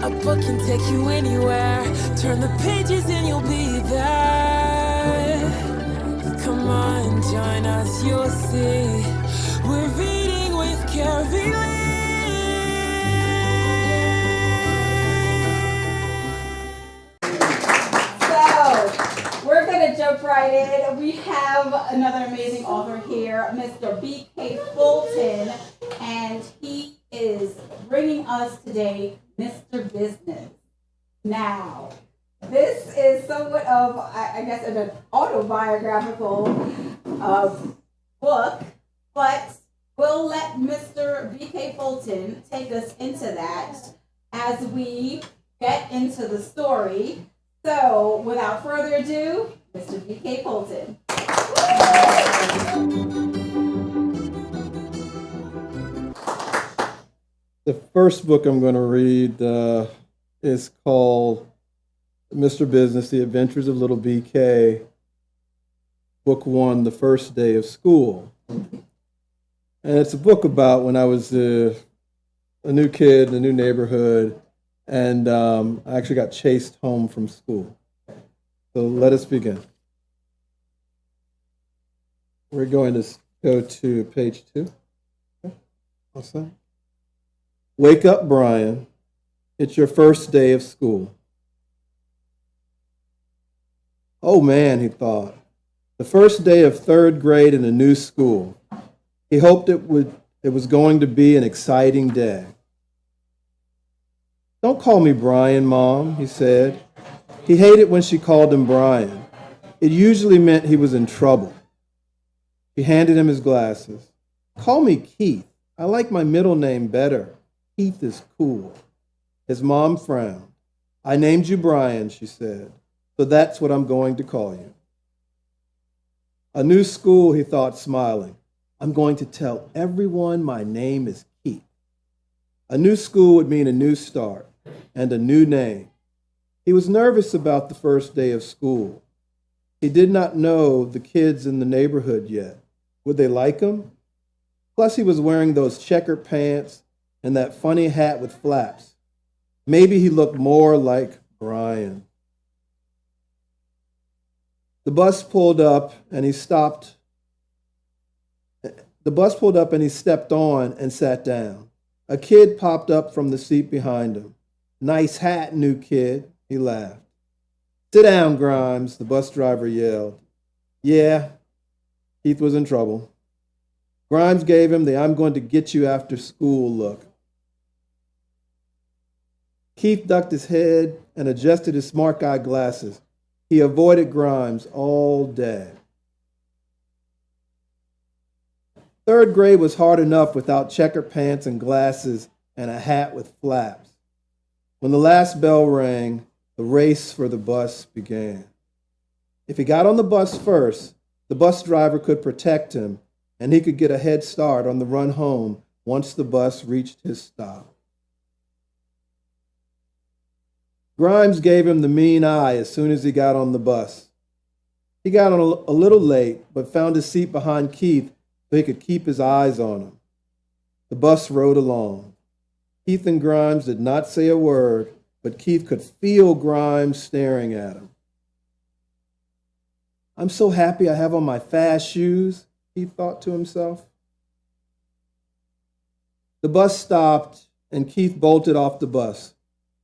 A book can take you anywhere. Turn the pages and you'll be there. Come on, join us, you'll see. We're reading with Carylee. So, we're going to jump right in. We have another amazing author here, Mr. BK Fulton, and he is bringing us today Mr. Business. Now, this is somewhat of, I guess, an autobiographical book, but we'll let Mr. BK Fulton take us into that as we get into the story. So, without further ado, Mr. BK Fulton. The first book I'm going to read is called Mr. Business, The Adventures of Little BK, Book 1, The First Day of School. And it's a book about when I was a new kid in a new neighborhood, and I actually got chased home from school. So let us begin. We're going to go to page 2. Okay. What's that? Wake up, Brian. It's your first day of school. Oh man, he thought. The first day of 3rd grade in a new school. He hoped it was going to be an exciting day. Don't call me Brian, Mom, he said. He hated when she called him Brian. It usually meant he was in trouble. She handed him his glasses. Call me Keith. I like my middle name better. Keith is cool. His mom frowned. I named you Brian, she said, so that's what I'm going to call you. A new school, he thought, smiling. I'm going to tell everyone my name is Keith. A new school would mean a new start and a new name. He was nervous about the first day of school. He did not know the kids in the neighborhood yet. Would they like him? Plus, he was wearing those checkered pants and that funny hat with flaps. Maybe he looked more like Brian. The bus pulled up and he stepped on and sat down. A kid popped up from the seat behind him. Nice hat, new kid, he laughed. Sit down, Grimes, the bus driver yelled. Yeah, Keith was in trouble. Grimes gave him the I'm going to get you after school look. Keith ducked his head and adjusted his smart guy glasses. He avoided Grimes all day. 3rd grade was hard enough without checkered pants and glasses and a hat with flaps. When the last bell rang, the race for the bus began. If he got on the bus first, the bus driver could protect him, and he could get a head start on the run home once the bus reached his stop. Grimes gave him the mean eye as soon as he got on the bus. He got on a little late, but found his seat behind Keith so he could keep his eyes on him. The bus rode along. Keith and Grimes did not say a word, but Keith could feel Grimes staring at him. I'm so happy I have on my fast shoes, he thought to himself. The bus stopped and Keith bolted off the bus.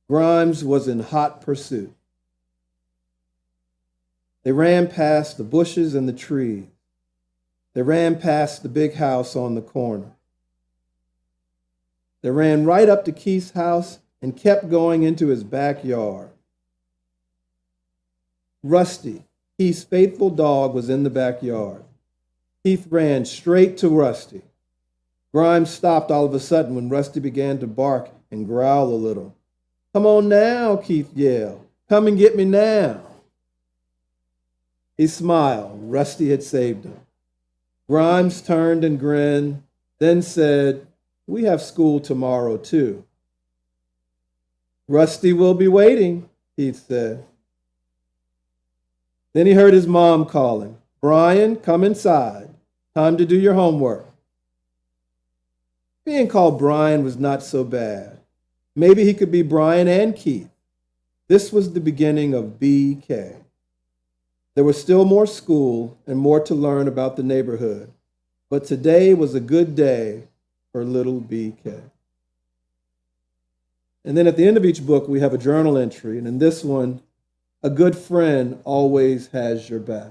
Grimes was in hot pursuit. They ran past the bushes and the trees. They ran past the big house on the corner. They ran right up to Keith's house and kept going into his backyard. Rusty, Keith's faithful dog, was in the backyard. Keith ran straight to Rusty. Grimes stopped all of a sudden when Rusty began to bark and growl a little. Come on now, Keith yelled. Come and get me now. He smiled. Rusty had saved him. Grimes turned and grinned, then said, we have school tomorrow too. Rusty will be waiting, Keith said. Then he heard his mom calling, Brian, come inside. Time to do your homework. Being called Brian was not so bad. Maybe he could be Brian and Keith. This was the beginning of BK. There was still more school and more to learn about the neighborhood, but today was a good day for little BK. And then at the end of each book, we have a journal entry, and in this one, a good friend always has your back.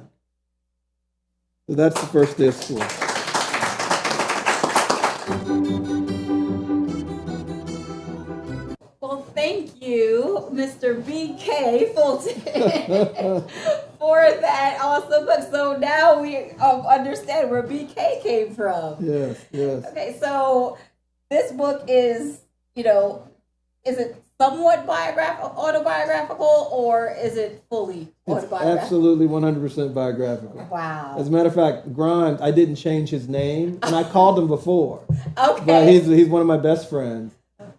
So that's the first day of school. Well, thank you, Mr. BK Fulton, for that awesome book. So now we understand where BK came from. Yes, yes. Okay, so this book is, is it somewhat autobiographical, or is it fully autobiographical? It's absolutely 100% biographical. Wow. As a matter of fact, Grimes, I didn't change his name, and I called him before. Okay. But he's one of my best friends.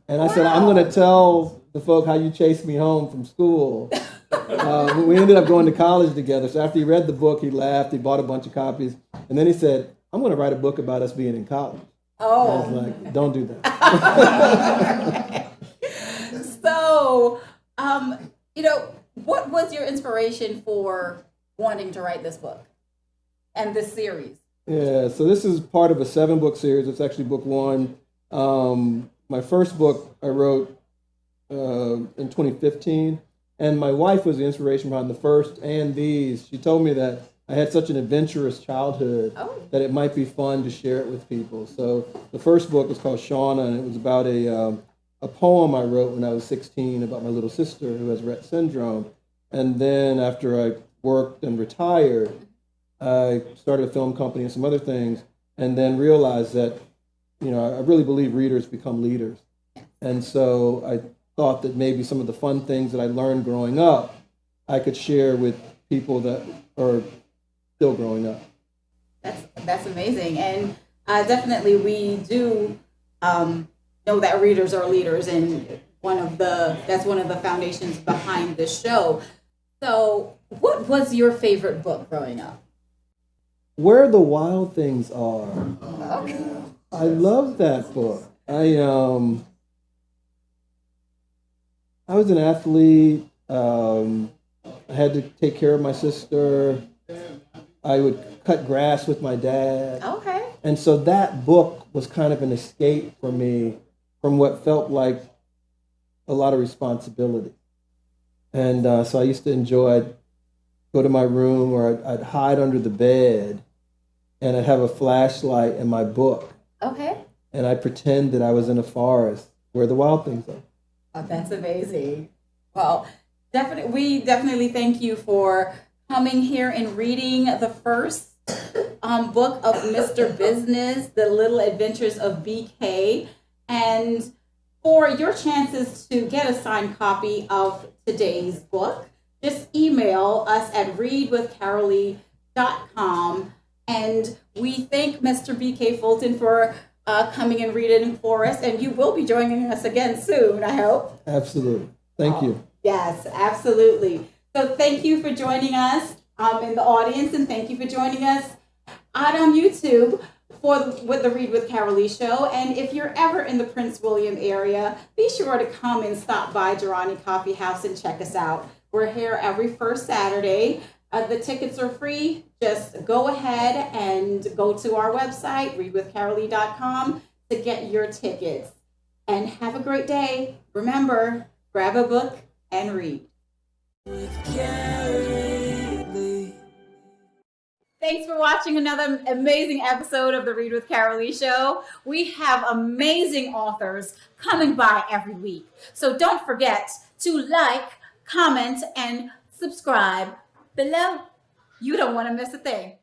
And I said, I'm going to tell the folk how you chased me home from school. We ended up going to college together. So after he read the book, he laughed. He bought a bunch of copies. And then he said, I'm going to write a book about us being in college. Oh. I was like, don't do that. So, what was your inspiration for wanting to write this book and this series? Yeah, so this is part of a 7-book series. It's actually book 1. My first book I wrote in 2015, and my wife was the inspiration behind the first and these. She told me that I had such an adventurous childhood that it might be fun to share it with people. So the first book was called Shauna, and it was about a poem I wrote when I was 16 about my little sister who has Rett syndrome. And then after I worked and retired, I started a film company and some other things, and then realized that, I really believe readers become leaders. And so I thought that maybe some of the fun things that I learned growing up, I could share with people that are still growing up. That's amazing. And definitely we do know that readers are leaders, and that's one of the foundations behind this show. So what was your favorite book growing up? Where the Wild Things Are. Okay. I love that book. I was an athlete. I had to take care of my sister. I would cut grass with my dad. Okay. And so that book was kind of an escape for me from what felt like a lot of responsibility. And so I used to enjoy, I'd go to my room, or I'd hide under the bed, and I'd have a flashlight and my book. Okay. And I'd pretend that I was in a forest where the wild things are. Oh, that's amazing. Well, we definitely thank you for coming here and reading the first book of Mr. Business, The Little Adventures of BK. And for your chances to get a signed copy of today's book, just email us at readwithcarylee.com. And we thank Mr. BK Fulton for coming and reading for us. And you will be joining us again soon, I hope. Absolutely. Thank you. Yes, absolutely. So thank you for joining us in the audience, and thank you for joining us out on YouTube with the Read With Carylee show. And if you're ever in the Prince William area, be sure to come and stop by Durrani Coffee House and check us out. We're here every first Saturday. The tickets are free. Just go ahead and go to our website, readwithcarylee.com, to get your tickets. And have a great day. Remember, grab a book and read. With Carylee. Thanks for watching another amazing episode of the Read With Carylee show. We have amazing authors coming by every week. So don't forget to like, comment, and subscribe below. You don't want to miss a thing.